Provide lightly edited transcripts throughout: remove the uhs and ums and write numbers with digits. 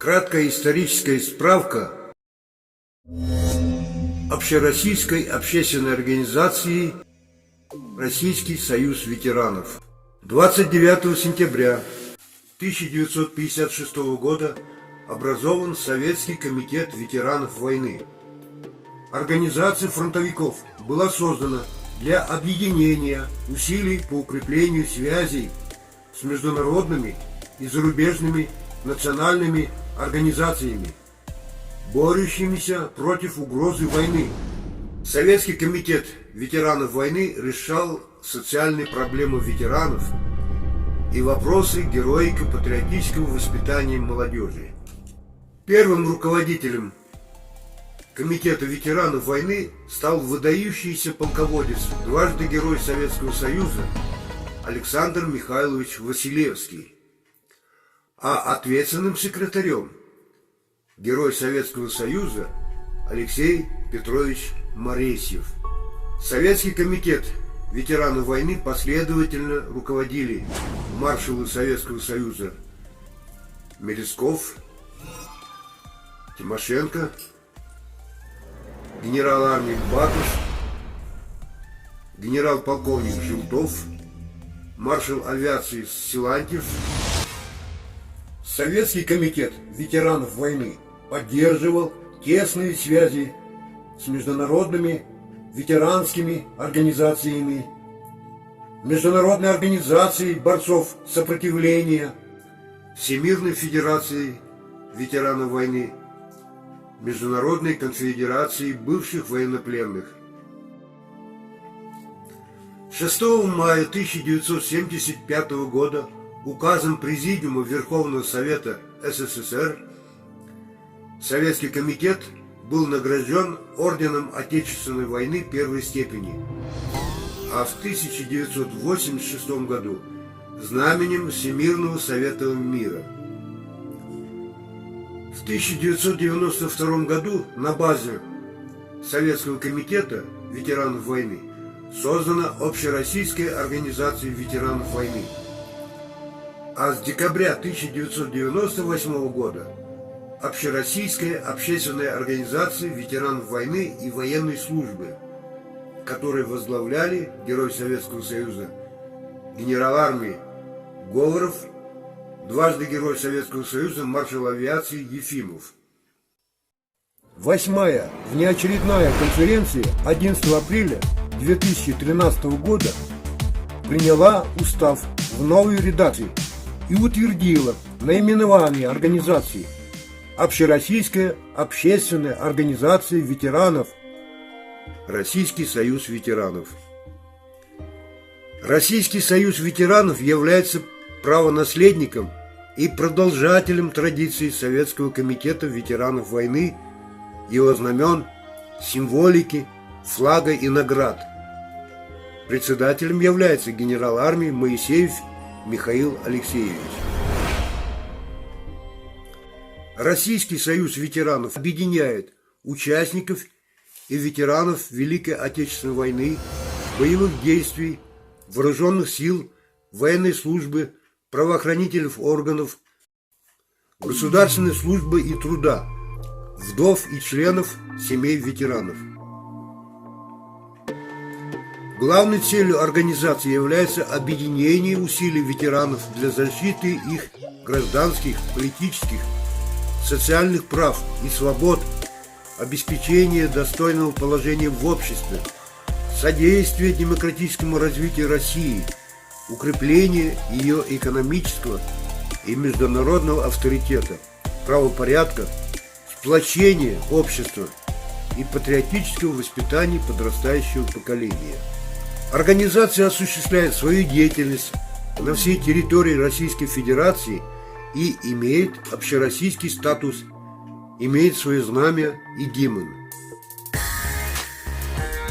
Краткая историческая справка общероссийской общественной организации Российский союз ветеранов. 29 сентября 1956 года образован Советский комитет ветеранов войны. Организация фронтовиков была создана для объединения усилий по укреплению связей с международными и зарубежными национальными организациями, борющимися против угрозы войны. Советский комитет ветеранов войны решал социальные проблемы ветеранов и вопросы героико-патриотического воспитания молодежи. Первым руководителем Комитета ветеранов войны стал выдающийся полководец, дважды Герой Советского Союза Александр Михайлович Василевский, а ответственным секретарем Герой Советского Союза Алексей Петрович Моресьев. Советский комитет ветеранов войны последовательно руководили маршалы Советского Союза Мерезков, Тимошенко, генерал армии Батуш, генерал-полковник Желтов, маршал авиации Силантьев. Советский комитет ветеранов войны поддерживал тесные связи с международными ветеранскими организациями, Международной организацией борцов сопротивления, Всемирной федерацией ветеранов войны, Международной конфедерацией бывших военнопленных. 6 мая 1975 года указом Президиума Верховного Совета СССР Советский комитет был награжден Орденом Отечественной войны первой степени, а в 1986 году знаменем Всемирного Совета мира. В 1992 году на базе Советского комитета ветеранов войны создана Общероссийская организация ветеранов войны, а с декабря 1998 года Общероссийская общественная организация ветеранов войны и военной службы, которой возглавляли Герой Советского Союза генерал армии Говоров, дважды Герой Советского Союза маршал авиации Ефимов. 8-я внеочередная конференция 11 апреля 2013 года приняла устав в новой редакции и утвердила наименование организации Общероссийская общественная организация ветеранов Российский союз ветеранов. Российский союз ветеранов является правонаследником и продолжателем традиций Советского комитета ветеранов войны, его знамен, символики, флага и наград. Председателем является генерал армии Моисеев Михаил Алексеевич. Российский союз ветеранов объединяет участников и ветеранов Великой Отечественной войны, боевых действий, вооруженных сил, военной службы, правоохранительных органов, государственной службы и труда, вдов и членов семей ветеранов. Главной целью организации является объединение усилий ветеранов для защиты их гражданских, политических, социальных прав и свобод, обеспечение достойного положения в обществе, содействие демократическому развитию России, укрепление ее экономического и международного авторитета, правопорядка, сплочение общества и патриотического воспитания подрастающего поколения. Организация осуществляет свою деятельность на всей территории Российской Федерации и имеет общероссийский статус, имеет свое знамя и гимн.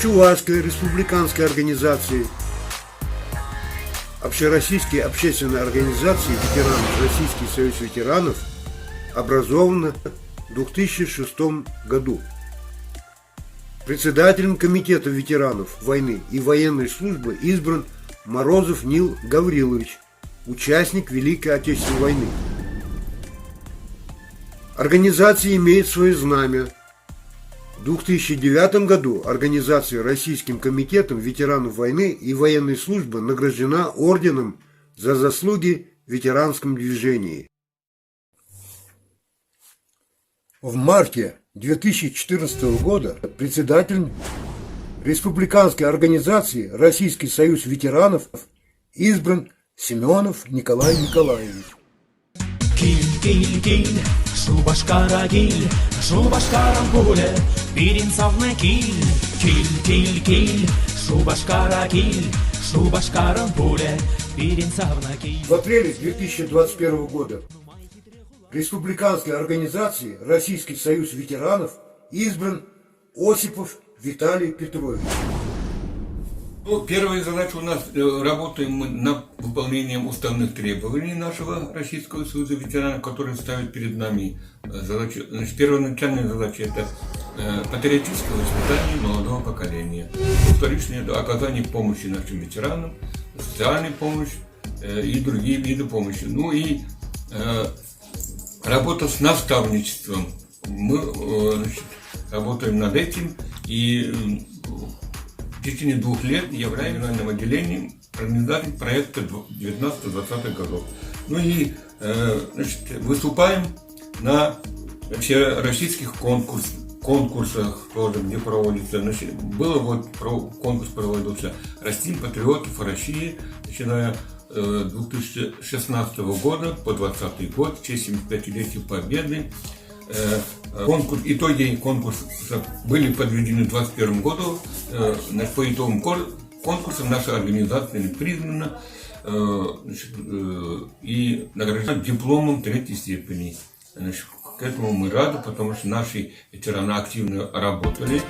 Чувашская республиканская организация Общероссийские общественные организации ветеранов Российский союз ветеранов образована в 2006 году. Председателем комитета ветеранов войны и военной службы избран Морозов Нил Гаврилович, участник Великой Отечественной войны. Организация имеет свое знамя. В 2009 году организация Российским комитетом ветеранов войны и военной службы награждена орденом за заслуги в ветеранском движении. В марте 2014 года председателем республиканской организации Российский союз ветеранов избран Семенов Николай Николаевич. Киль, киль, киль, Шубашкара киль, Шубашкарам пуля, Пиринцовна киль, киль, киль, киль, Шубашкара киль, Шубашкарам пуля, Пиринцовна киль. В апреле 2021 года республиканской организации Российский союз ветеранов избран Осипов Виталий Петрович. Ну, первая задача у нас, работаем мы над выполнением уставных требований нашего Российского союза ветеранов, которые ставят перед нами задачу. Значит, первоначальная задача – это патриотическое воспитание молодого поколения, вторичное оказание помощи нашим ветеранам, социальная помощь и другие виды помощи. Ну и работа с наставничеством. Мы работаем над этим и в течение 2 лет являюсь региональным отделением организации проекта 19-20 годов. Ну и выступаем на российских конкурсах тоже, где проводится. Было вот конкурс проводился «Растим патриотов России», начиная 2016 года по 2020 год, в честь 75-летия Победы. Итоги конкурса были подведены в 2021 году. По итогам конкурса наша организация признана и награждена дипломом 3-й степени. К этому мы рады, потому что наши ветераны активно работали.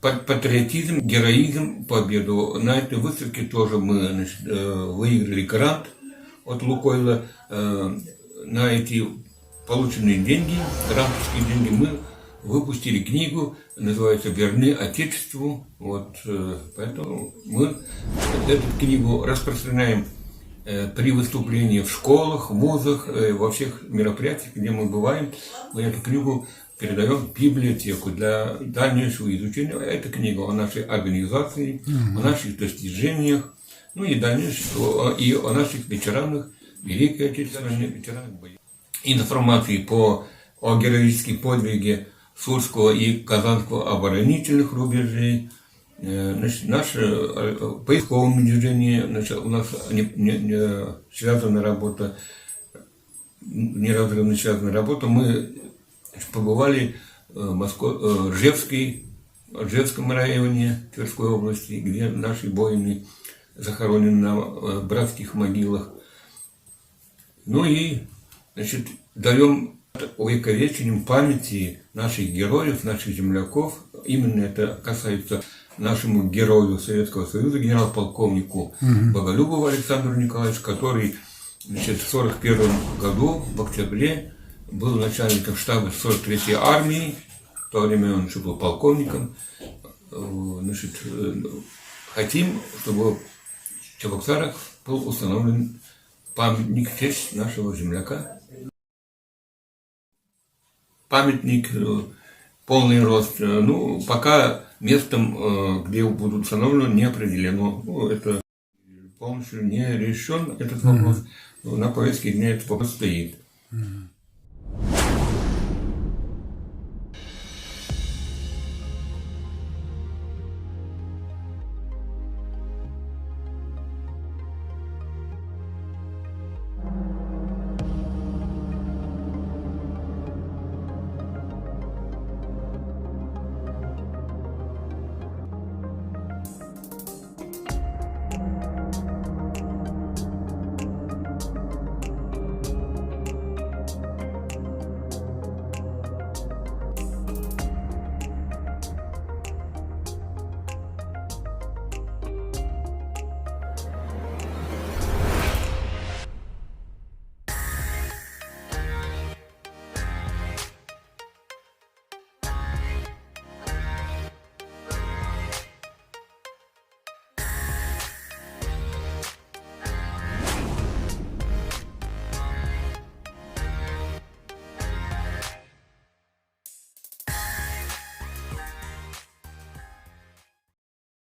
Патриотизм, героизм, победу. На этой выставке тоже мы выиграли грант от Лукойла. На эти полученные деньги, грантовские деньги, мы выпустили книгу, называется «Верны Отечеству». Вот, поэтому мы эту книгу распространяем при выступлении в школах, в вузах, во всех мероприятиях, где мы бываем. Мы эту книгу передаем в библиотеку для дальнейшего изучения. Эта книга о нашей организации, о наших достижениях, ну и дальнейшего, и о наших ветеранах Великой Отечественной, ветеранах боев. Информации о героических подвиге Сурского и Казанского оборонительных рубежей, наше поисковое движение, у нас связанная работа, неразрывно связанная работа. Мы побывали в Ржевском районе Тверской области, где наши воины захоронены на братских могилах. Ну и, даем увековечением памяти наших героев, наших земляков. Именно это касается нашему герою Советского Союза, генерал-полковнику Боголюбову Александру Николаевичу, который в 1941 году, в октябре, был начальником штаба 43-й армии, в то время он еще был полковником. Хотим, чтобы в Чебоксарах был установлен памятник в честь нашего земляка. Памятник полный рост. Ну, пока местом, где будут установлены, не определено. Ну, это полностью не решен этот вопрос. На повестке дня этот вопрос стоит.